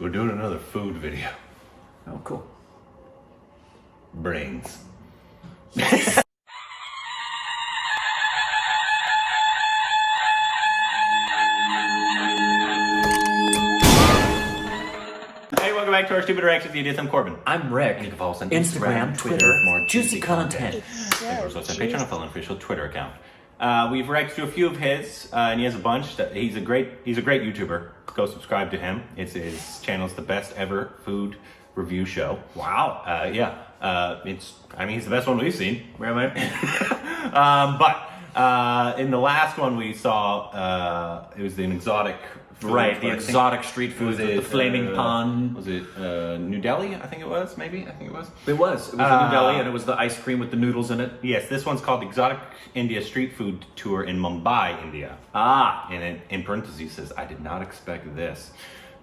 We're doing another food video. Oh, cool. Brains. Welcome back to our Stupid Reactions. The idiot. I'm Corbin. I'm Rick. And you can follow us on Instagram, Twitter, more juicy content. And also our Patreon and follow an official Twitter account. We've reacted to a few of his, and he has a bunch. He's a great YouTuber. Go subscribe to him. His channel's the best ever food review show. Wow. He's the best one we've seen. But in the last one we saw, it was an exotic food. Right, the exotic street food, the flaming pond. Was it New Delhi? I think it was, maybe? It was New Delhi, and it was the ice cream with the noodles in it. Yes, this one's called Exotic India Street Food Tour in Mumbai, India. And in parentheses says, I did not expect this.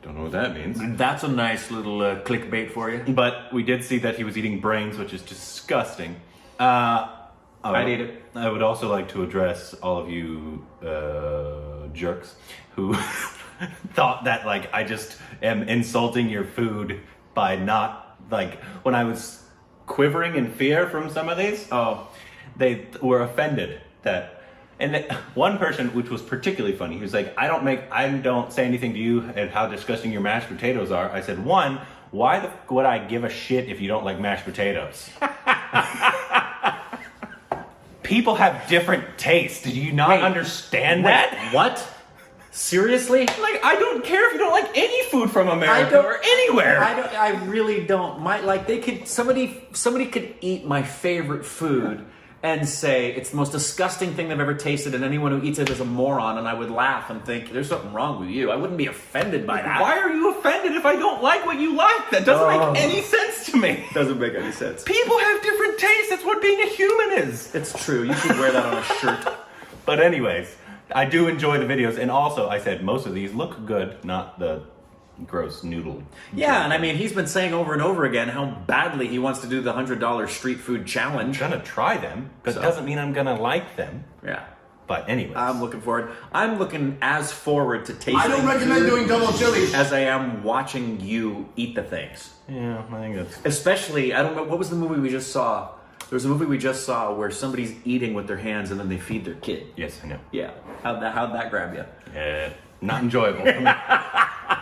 Don't know what that means. That's a nice little clickbait for you. But we did see that he was eating brains, which is disgusting. I'd eat it. I would also like to address all of you jerks who thought that I just am insulting your food by not when I was quivering in fear from some of these. They were offended that. And one person, which was particularly funny, he was like, I don't say anything to you and how disgusting your mashed potatoes are. I said, one, why would I give a shit if you don't like mashed potatoes? People have different tastes. Did you not understand that? What? Seriously? I don't care if you don't like any food from America or anywhere. I really don't. Somebody could eat my favorite food and say it's the most disgusting thing they've ever tasted, and anyone who eats it is a moron, and I would laugh and think, there's something wrong with you. I wouldn't be offended by that. Why are you offended if I don't like what you like? That doesn't make any sense to me. Doesn't make any sense. People have different tastes. That's what being a human is. It's true. You should wear that on a shirt. But anyways, I do enjoy the videos, and also I said most of these look good, not the gross noodle. Yeah, and he's been saying over and over again how badly he wants to do the $100 street food challenge. I'm gonna try them, but it doesn't mean I'm gonna like them. Yeah. But anyways. I'm looking forward. I'm looking as forward to tasting. I don't recommend doing double chilies as I am watching you eat the things. Yeah, I think that's... Especially, I don't know, what was the movie we just saw? There was a movie we just saw where somebody's eating with their hands and then they feed their kid. Yes, I know. Yeah. How'd that grab you? Not enjoyable.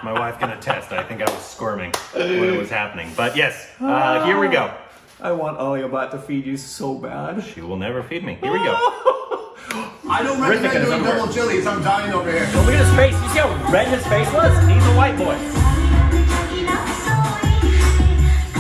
My wife can attest. I think I was squirming when it was happening. But yes, here we go. I want Aliabat to feed you so bad. She will never feed me. Here we go. I don't recommend doing double chilies. I'm dying over here. Oh, look at his face. You see how red his face was? He's a white boy.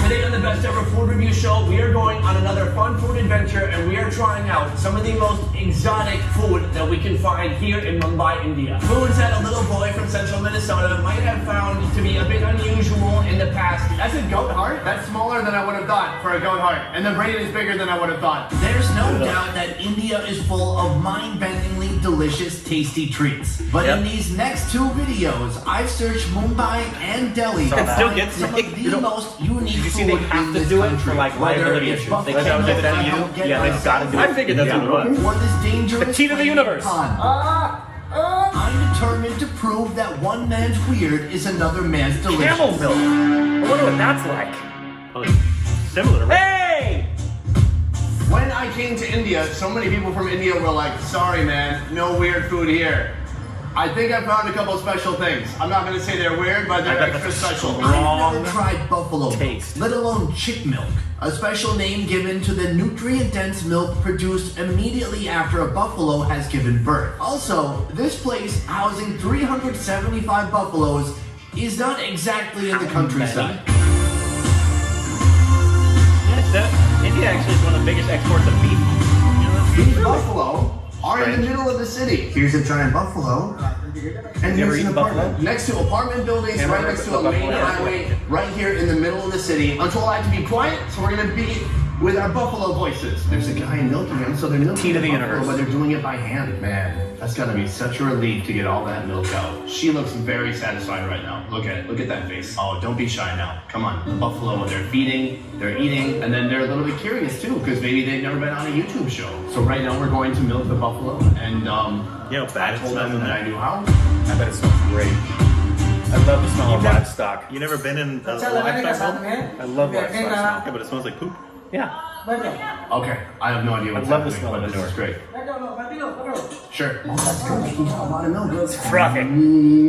Today on the Best Ever Food Review Show, we are going on another fun food adventure, and we are trying out some of the most exotic food that we can find here in Mumbai, India. Foods that a little boy from central Minnesota might have found to be a bit unusual in the past. That's a goat heart? That's smaller than I would have thought for a goat heart. And the brain is bigger than I would have thought. There's no doubt that India is full of mind-bendingly delicious, tasty treats. But in these next two videos, I've searched Mumbai and Delhi to find some of the most unique food. They have to do it for liability issues. They can't give it to you. Yeah, they've got to do it. I figured that's what it was. For this dangerous the key to the universe. I'm determined to prove that one man's weird is another man's delicious. Camel milk. I wonder what that's like. Similar, right? Hey! When I came to India, so many people from India were like, sorry man, no weird food here. I think I found a couple of special things. I'm not going to say they're weird, but they're extra special. I've never tried buffalo taste. milk, let alone chick milk. A special name given to the nutrient-dense milk produced immediately after a buffalo has given birth. Also, this place, housing 375 buffaloes, is not exactly in the countryside. India actually is one of the biggest exports of beef. These buffalo are in the middle of the city. Here's a giant buffalo. And here's an apartment. Next to apartment buildings, right next to a main highway, right here in the middle of the city. I'm told I have to be quiet, so we're gonna be with our buffalo voices. There's a guy milking them, so they're milking Key to the buffalo, universe. but they're doing it by hand. Man, that's gotta be such a relief to get all that milk out. She looks very satisfied right now. Look at it, look at that face. Oh, don't be shy now. Come on, the buffalo, they're feeding, they're eating, and then they're a little bit curious too, because maybe they've never been on a YouTube show. So right now we're going to milk the buffalo, and You know, bad I told them that I knew how. I bet it smells great. I love the smell of livestock. You never been in a अच्छा लगाने का livestock साथ milk? में I love livestock smell. Yeah, but it smells like poop. Yeah. बैठो Okay, I have no idea what's I love the happening, smell but of this is manure. great. बैठो पकड़ो पकड़ो Sure. Oh, that's good. Making a lot of milk. It's frothy.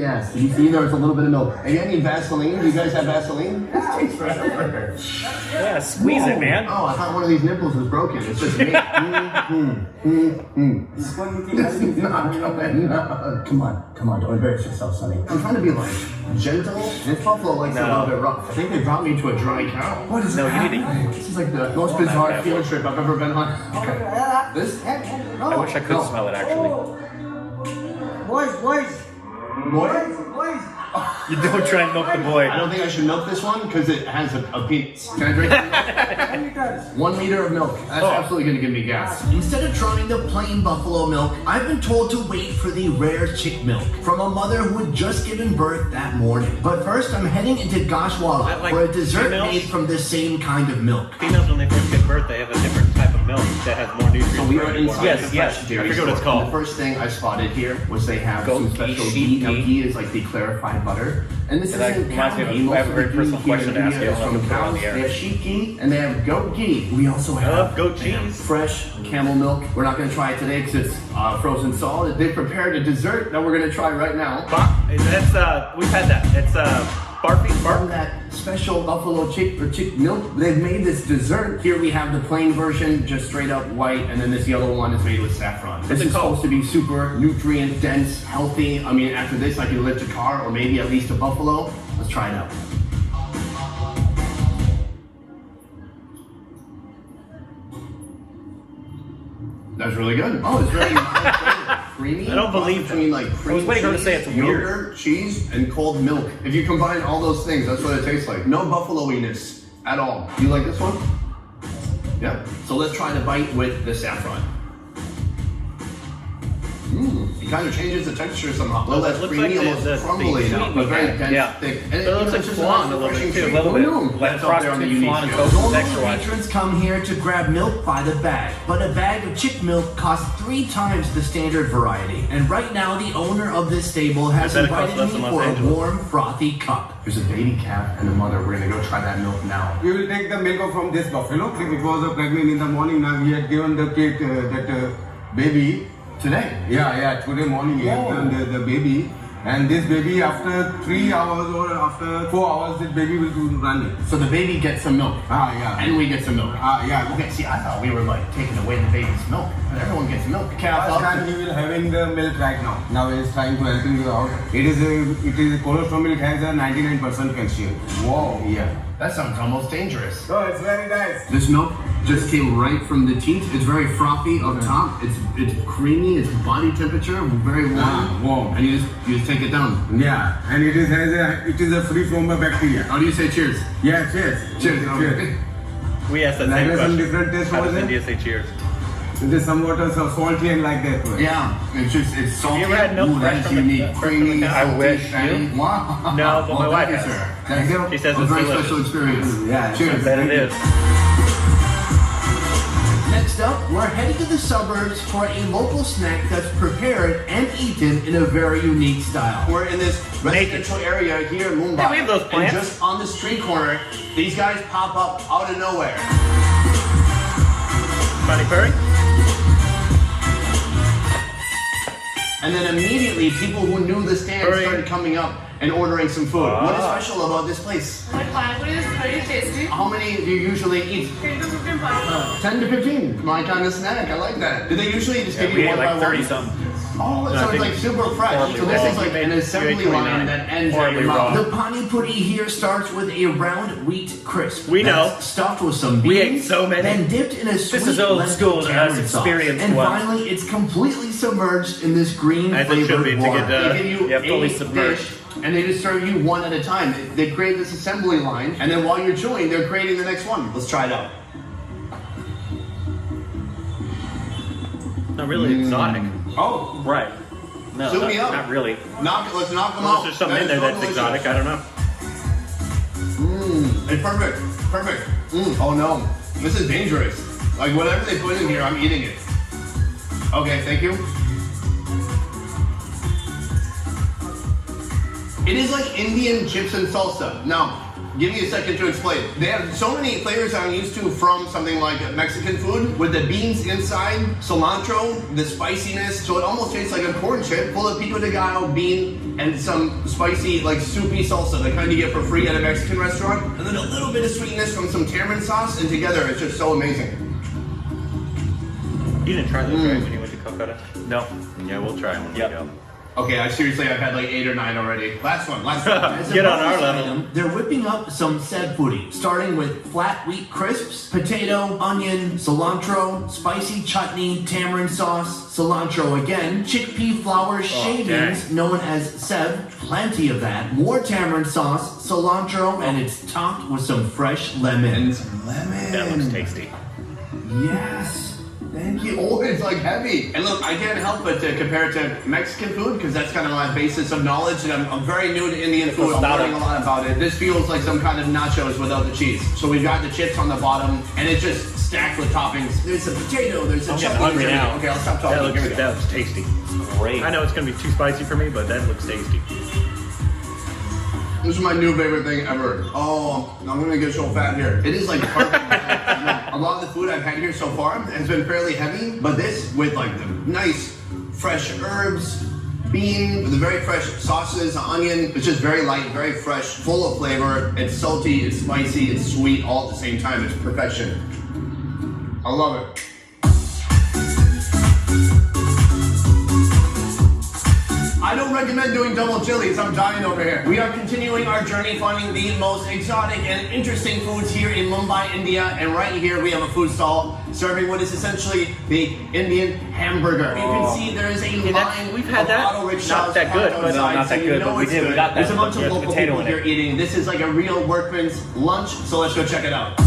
Yes. You see, there's a little bit of milk. And you need Vaseline? Do you guys have Vaseline? This takes forever. Yeah, squeeze it, man. Oh, I thought one of these nipples was broken. It's just me. This is not coming. Come on, don't embarrass yourself, Sonny. I'm trying to be like gentle. This buffalo likes a little bit rough. I think they brought me to a dry cow. What is No, that? you need to. This is like the most bizarre field trip I've ever been on. Okay. This? I wish I could smell it actually. boys Boy? You don't try and milk the boy. I don't think I should milk this one because it has a penis. Can I drink it? 1 liter of milk. That's absolutely going to give me gas. Instead of trying the plain buffalo milk, I've been told to wait for the rare chick milk from a mother who had just given birth that morning. But first, I'm heading into Gashwala Like for a dessert females? made from the same kind of milk. Females, when they first give birth, they have a different type of milk that has more nutrients. So we for are everyone. inside Yes, the yes. fresh dairy I forget what it's store. called. The first thing I spotted here was they have Goat some ghee, special sheep ghee. Now, ghee. ghee is like the clarified butter. And this And that isn't reminds me cow of- ghee. I have a Most very of the personal ghee here question in to ask you. India is I'll have from to put it on cows. the air. They have sheep ghee and they have goat ghee. We also have love goat cheese. fresh camel milk. We're not going to try it today because it's frozen solid. They prepared a dessert that we're going to try right now. That's we've had that. It's barfy From barf. that special buffalo chick milk, they've made this dessert. Here we have the plain version, just straight up white, and then this yellow one is made with saffron. This it is called? supposed to be super nutrient dense, healthy. I mean, after this, I can lift a car or maybe at least a buffalo. Let's try it out. That's really good. Oh, it's very mild, creamy. I don't believe that. between like cream I was waiting for her to cheese, say it's weird. yogurt, cheese, and cold milk. If you combine all those things, that's what it tastes like. No buffalo-iness at all. You like this one? Yeah. So let's try the bite with the saffron. It kind of changes the texture somehow. Well, that's looks creamy, like almost the crumbly sweet now, but very dense, yeah. thick. And But it looks like it's just flan nice a little bit refreshing too, a treat. little Who bit. knew? Like That's up there on the frosted unique flan and scale. toast Normal texture-wise. patrons come here to grab milk by the bag, but a bag of chick milk costs 3 times the standard variety. And right now, the owner of this stable has I bet it costs invited less me in Los for a Angeles. warm, frothy cup. There's a baby calf and a mother. We're gonna go try that milk now. We will take the milk from this buffalo. It was pregnant in the morning. Now we had given the kid that baby. Today. Yeah. Today morning we had given the baby. And this baby, after 3 hours or after 4 hours, this baby will do running. So the baby gets some milk. Yeah. And we get some milk. Yeah. Okay, see, I thought we were like taking away the baby's milk. But everyone gets milk. Calf First up. time he will having the milk right now. Now he is trying to helping you out. It is cholesterol milk has a 99% calcium. Whoa. Yeah. That sounds almost dangerous. So it's very nice. This milk just came right from the teat. It's very frothy up top. It's creamy. It's body temperature, very warm. Warm. And you just take it down. Yeah, and it is a free from the bacteria. How do you say cheers? Yeah, cheers. Cheers. Cheers. We asked that Like same there's some question. different taste How over does there. India say cheers? It is somewhat salty and like that. Yeah, it's salty. you ever had milk Ooh, fresh that is from the- unique. fresh from Creamy, the cow? I salty, wish. fatty. You? Wow. No, but my Well, wife thank you, has. sir. Thank you. She says a it's very delicious. special experience. Yeah, Cheers. Bet it is. Next up, we're headed to the suburbs for a local snack that's prepared and eaten in a very unique style. We're in this residential area here in Mumbai. Yeah, we have those And plants. just on the street corner, these guys pop up out of nowhere. Pani Puri? And then immediately, people who knew the stand Hurry. started coming up and ordering some food. What is special about this place? My pani is very tasty. How many do you usually eat? 10 to 15 pani. 10 to 15. My kind of snack. I like that. Do they usually just give We you ate one by like 30 one? something. Oh, it No, I sounds think like super fresh. horribly So this raw. is like an You ate assembly 29. line that ends at Horribly your mouth. raw. The pani puri here starts with a round wheat crisp. We know. That's stuffed with some beans. We ate so many. Then dipped in a sweet is old lentil school to us tamarind sauce. experienced And ones. finally, it's completely submerged in this green As it should flavored be to water. get, They give you yeah, fully a submerged. dish, and they just serve you one at a time. They create this assembly line, and then while you're chewing, they're creating the next one. Let's try it out. Not really exotic. Oh, Right. No, Soup me up. not really. let's knock them Unless out. there's something That in is there so that's delicious. exotic. I don't know. It's perfect. Perfect. Oh no. This is dangerous. Like whatever they put in here, I'm eating it. Okay, thank you. It is like Indian chips and salsa. Now, give me a second to explain. They have so many flavors I'm used to from something like Mexican food, with the beans inside, cilantro, the spiciness, so it almost tastes like a corn chip full of pico de gallo, bean, and some spicy, like soupy salsa, the kind you get for free at a Mexican restaurant, and then a little bit of sweetness from some tamarind sauce, and together it's just so amazing. You didn't try those, right, when you went to Calcutta? No. Yeah, we'll try them when we go. Okay, I've had like 8 or 9 already. Last one. As a Get on our bonus level. item, they're whipping up some Seb foodie, starting with flat wheat crisps, potato, onion, cilantro, spicy chutney, tamarind sauce, cilantro again, chickpea flour shavings, known as Seb, plenty of that, more tamarind sauce, cilantro, and it's topped with some fresh lemon. And some lemon. That looks tasty. Yes. Thank you. Oh, it's like heavy. And look, I can't help but to compare it to Mexican food because that's kind of my basis of knowledge. And I'm very new to Indian food. I'm learning a lot about it. This feels like some kind of nachos without the cheese. So we've got the chips on the bottom, and it's just stacked with toppings. There's a potato. There's a chutney. hungry now. Okay, I'll stop talking. That looks tasty. Great. I know it's gonna be too spicy for me, but that looks tasty. This is my new favorite thing ever. Oh, I'm gonna get so fat here. It is like perfect. A lot of the food I've had here so far has been fairly heavy, but this with like the nice fresh herbs, bean, with the very fresh sauces, onion. It's just very light, very fresh, full of flavor. It's salty, it's spicy, it's sweet, all at the same time. It's perfection. I love it. I don't recommend doing double chilies. I'm dying over here. We are continuing our journey finding the most exotic and interesting foods here in Mumbai, India. And right here we have a food stall serving what is essentially the Indian hamburger. You can see there is a line we've had of that. auto rickshaws Not that good, parked but outside, not that so you good, know but we it's did. We good. got that. There's a bunch of Yeah, local potato people in it. here eating. This is like a real workman's lunch, so let's go check it out.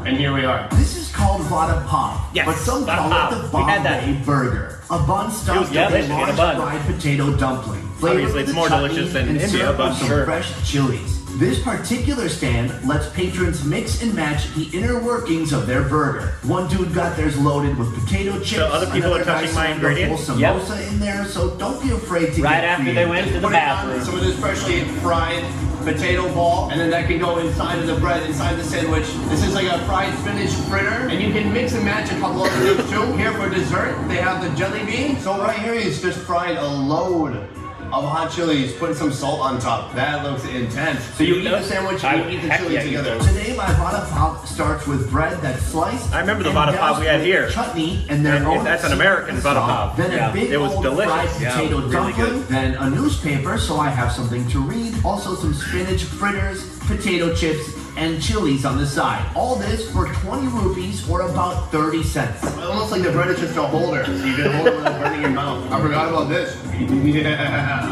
And here we are. This is called vada pop, Yes, but some vada call pop. it the We had that. Bombay burger. A bun stuffed with delicious a in a large bun. fried potato dumpling, flavored Obviously, with it's the more chutney delicious than and India, served but with some sure. fresh chilies. This particular stand lets patrons mix and match the inner workings of their burger. One dude got theirs loaded with potato chips. other people another are touching guy my served a full ingredients? samosa in there, so don't be afraid to Right get after they creative. went to the Put it on bathroom. some of this freshly fried potato ball, and then that can go inside of the bread, inside the sandwich. This is like a fried spinach fritter, and you can mix and match a couple other things too. Here for dessert, they have the jelly bean. So right here, he's just fried a load of hot chilies, putting some salt on top. That looks intense. So you eat the sandwich and you eat the chili together. Today, my vada pop starts with bread that's sliced. I remember the and vada pop doused we had with here. Chutney and their And own that's an American secret vada sauce. pop. Then Yeah, a big it was old delicious. fried Yeah, potato really dumpling. good. Then a newspaper, so I have something to read. Also some spinach fritters, potato chips, and chilies on the side. All this for 20 rupees or about 30 cents. Almost like the bread is just a holder, so you can hold it without burning your mouth. I forgot about this. Yeah.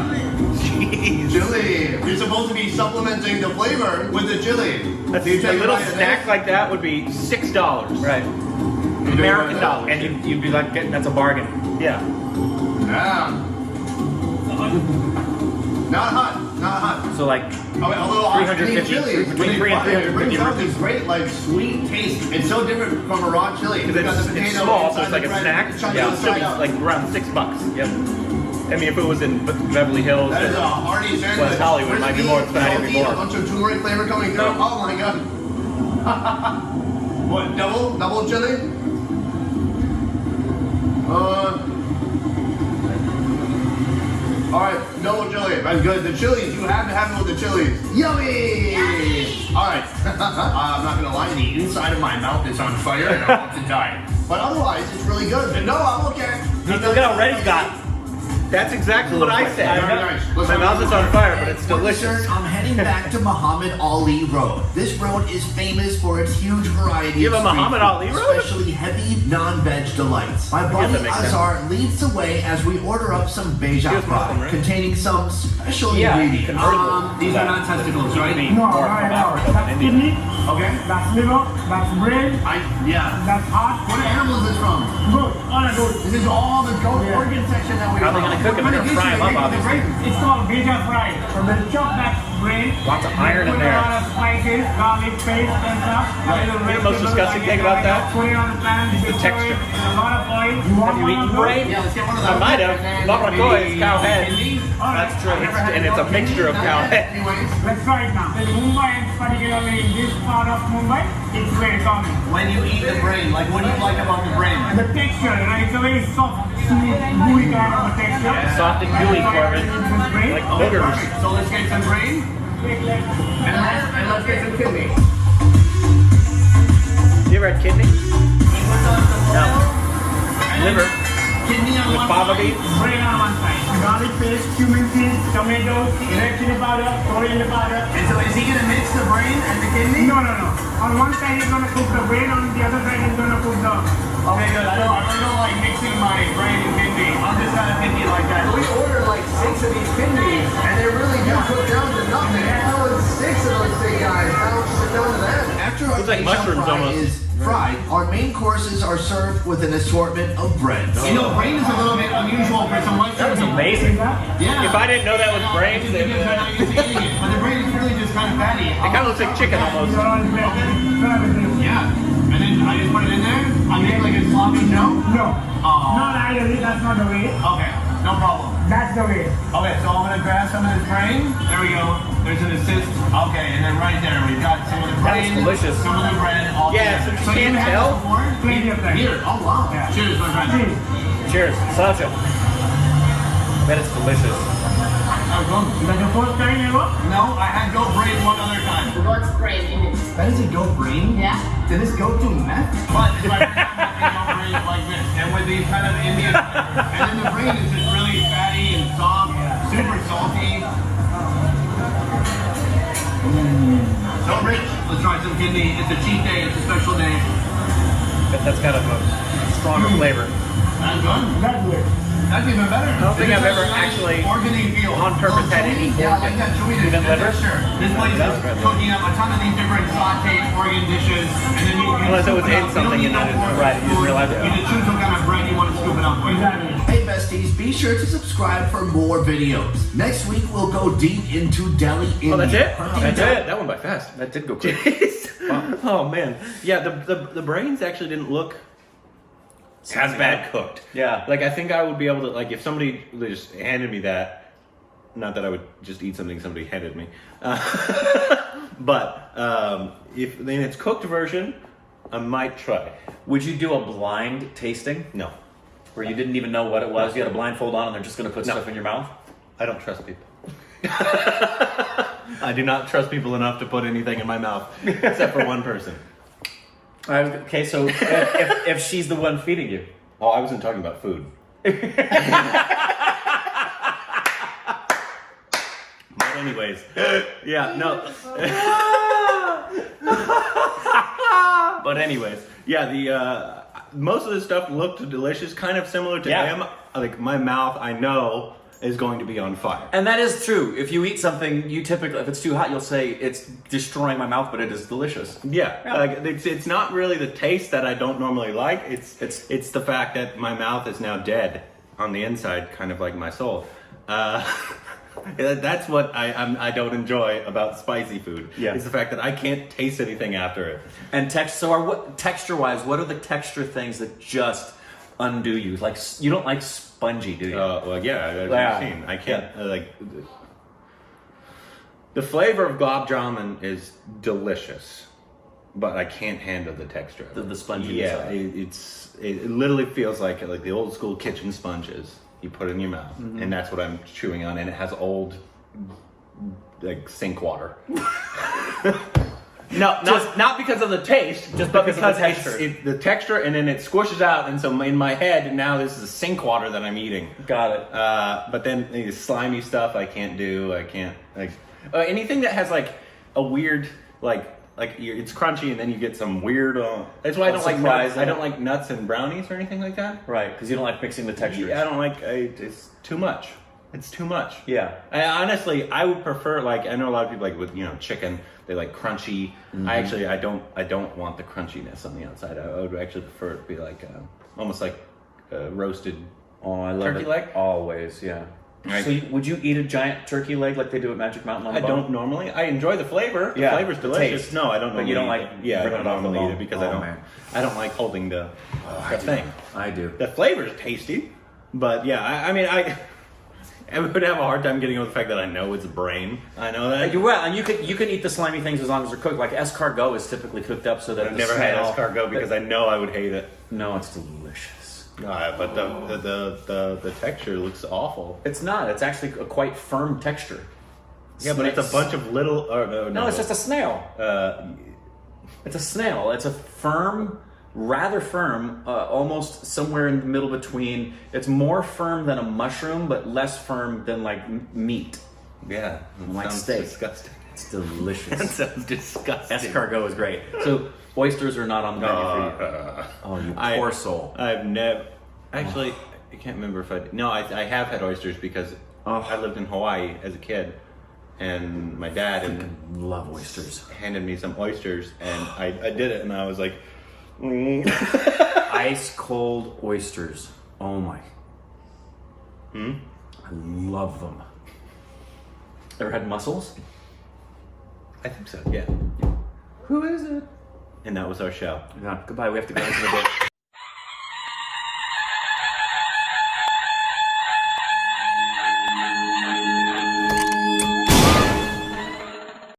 Chili. You're supposed to be supplementing the flavor with the chili. A You take a little bite of snack this. like that would be $6. Right. American dollars. And you'd be like, that's a bargain. Yeah. Yeah. Not hot. Not hot. So like, Oh, a little hot. 350, chili. between 3 and 350 It brings out rupees. this great, like, sweet taste. It's so different from a raw chili. because it's small, so it's like a snack. Yeah, It should be like around $6. Yep. I mean, if it was in Beverly Hills, That is or a hearty sandwich. West Hollywood, it might be more expensive, Crispy, more. A bunch of turmeric flavor coming through. Oh my god. What, double chili? Alright, double chili. That's good. The chilies, you have to have it with the chilies. Yummy! Alright. I'm not gonna lie, the inside of my mouth is on fire and I'm about to die. But otherwise, it's really good. And no, I'm okay. Look how red he's got. That's exactly what I said. Very nice. My mouth is on fire, but it's For delicious. dessert, I'm heading back to Muhammad Ali Road. This road is famous for its huge variety You of have a street Muhammad food, Ali Road? especially heavy non-veg delights. My buddy that makes sense. Azar leads the way as we order up some beja He was Muslim, fry, right? containing some special Yeah, ingredients. These are not testicles, right? No, right. That's kidney, Okay. that's liver, that's brain, Yeah. that's heart. What animal is this from? Good, all are good. This is all the goat organ section that we How are they gonna cook them? They're gonna fry them up, obviously. It's called beja fry. So we'll chop that brain. Lots of iron in Put there. a lot of spices, garlic paste and stuff. Right. Little You know the most vegetables, disgusting thing about that? Put it on the pan. Is the stir texture. it, and a lot of oil. Have you eaten brain? Yeah, let's get one of I those. might have. And then Labradoy is maybe cow head. kidneys. That's true. And it's a mixture of cow head. Anyways, Let's try it now. In Mumbai, and particularly in this part of Mumbai, it's very common. When you eat the brain, like what do you like about the brain? The texture, right? It's a very soft, smooth, gooey kind of a texture. Soft and gooey, Corbin. Like boogers. Perfect. So let's get some brain and let's get some kidney. You ever had kidney? No. Liver. Kidney on With one fava side. beans? Brain on one side. Garlic paste, cumin seeds, tomatoes, red chili powder, coriander powder. And so is he gonna mix the brain and the kidney? No. On one side he's gonna cook the brain, on the other side he's gonna cook the... Okay, good. I don't like mixing my brain and kidney. I'm just kind of picky like that. we ordered like 6 of these kidneys, and they really do cook down to nothing. How is 6 of those big guys? How much is down to that? After our Looks like Asian mushrooms fry almost. is fried, our main courses are served with an assortment of breads. You know, brain is a little bit unusual for some Western That was people. amazing. Yeah. If I didn't know that was brain, Because then they're not used to eating it. But the brain is really just kind of fatty. it kind of looks like chicken almost. You're on plate. Try everything. Yeah. And then I just put it in there. I make like a sloppy dough. No. Oh. Not ideally, that's not the way. Okay. No problem. That's the way. Okay, so I'm gonna grab some of this brain. There we go. There's an assist. Okay, and then right there we've got some of the That was brain, delicious. some of the bread, all Yeah, together. so you you can't had tell? this before? Plenty of time. Here. Oh wow. Yeah. Cheers, my friend. Cheers. Cheers. Sasha. I bet it's delicious. How's it going? Is that your first time ever? No, I had goat brain one other time. God's brain in it. That is a goat brain? Yeah. Did this goat do meth? But it's like goat brain like this, and with these kind of Indian flavors. And then the brain is just really fatty and soft, super salty. So rich. Let's try some kidney. It's a cheat day. It's a special day. But that's kind of a stronger flavor. That's good. That's good. That's even better. I don't think I've ever actually organy feel. on purpose had any Yeah, I like that chewy Even liver? texture. This place is cooking up a ton of these different sauteed organ dishes, and then you Unless it was scoop in up. something You and don't I need didn't no right, you didn't fork. realize it. You just choose what kind of bread you want to scoop it up with. Exactly. Hey besties, be sure to subscribe for more videos. Next week we'll go deep into Delhi, India. Oh, that's it? Hunting That's down- it? That went by fast. That did go quick. Oh, man. Yeah, the brains actually didn't look as bad cooked. Yeah. Like, I think I would be able to, like, if somebody just handed me that, not that I would just eat something somebody handed me, but if in its cooked version, I might try. Would you do a blind tasting? No. Where you didn't even know what it was? You had a blindfold on and they're just going to put stuff in your mouth? I don't trust people. I do not trust people enough to put anything in my mouth, except for one person. Okay, so if she's the one feeding you. Oh, I wasn't talking about food. But anyways, yeah, no. But anyways, yeah, the most of the stuff looked delicious, kind of similar to Yeah. them. Like my mouth, I know, is going to be on fire. And that is true. If you eat something, you typically, if it's too hot, you'll say it's destroying my mouth, but it is delicious. Yeah, Yeah. like it's not really the taste that I don't normally like. It's the fact that my mouth is now dead on the inside, kind of like my soul. That's what I don't enjoy about spicy food. Yeah. It's the fact that I can't taste anything after it. And texture-wise, what are the texture things that just undo you? Like, you don't like spongy, do you? Well, yeah, I've Yeah. seen. I can't the flavor of gulab jamun is delicious, but I can't handle the texture. of The it. spongy Yeah, inside. it literally feels like the old school kitchen sponges. You put it in your mouth, and that's what I'm chewing on, and it has old like sink water. No, not because of the taste, Just but because of the because texture. the texture, and then it squishes out, and so in my head now this is sink water that I'm eating. Got it. But then the slimy stuff I can't do. I can't anything that has like a weird it's crunchy and then you get some weird. That's why I don't like surprise nuts. in I it. don't like nuts and brownies or anything like that. Right, because you don't like mixing the textures. I don't like. It's too much. It's too much. Yeah. Honestly, I would prefer I know a lot of people with chicken. They like crunchy. I don't want the crunchiness on the outside. I would actually prefer it to be like almost like roasted. Oh, I love Turkey it. leg? Always, yeah. Right. So would you eat a giant turkey leg like they do at Magic Mountain on the I don't normally. I enjoy the flavor. The flavor's the delicious. taste. No, I don't. But you don't normally like eat it. Yeah, I ripping don't it off the normally eat bone? it because Oh, I don't. man. I don't like holding the thing. I do. The flavor's tasty, but yeah, I mean, I would have a hard time getting over the fact that I know it's brain. I know that. Well, and you can eat the slimy things as long as they're cooked. Like escargot is typically cooked up so that I've the never had smell- escargot because I know I would hate it. No, it's delicious. But the texture looks awful. It's not. It's actually a quite firm texture. Yeah, but it's a bunch of little. Oh, No, it's just a snail. It's a snail. It's a firm, rather firm, almost somewhere in the middle between. It's more firm than a mushroom, but less firm than like meat. Yeah, Like sounds steak. disgusting. It's delicious. That sounds disgusting. Escargot is great. So oysters are not on the menu for you. Oh, you poor soul. I've never. Actually, I can't remember if I. No, I have had oysters because I lived in Hawaii as a kid, and my dad Love oysters. handed me some oysters, and I did it, and I was like, Ice cold oysters. Oh my. I love them. Ever had mussels? I think so, yeah. Who is it? And that was our show. Yeah, goodbye. We have to go into the break.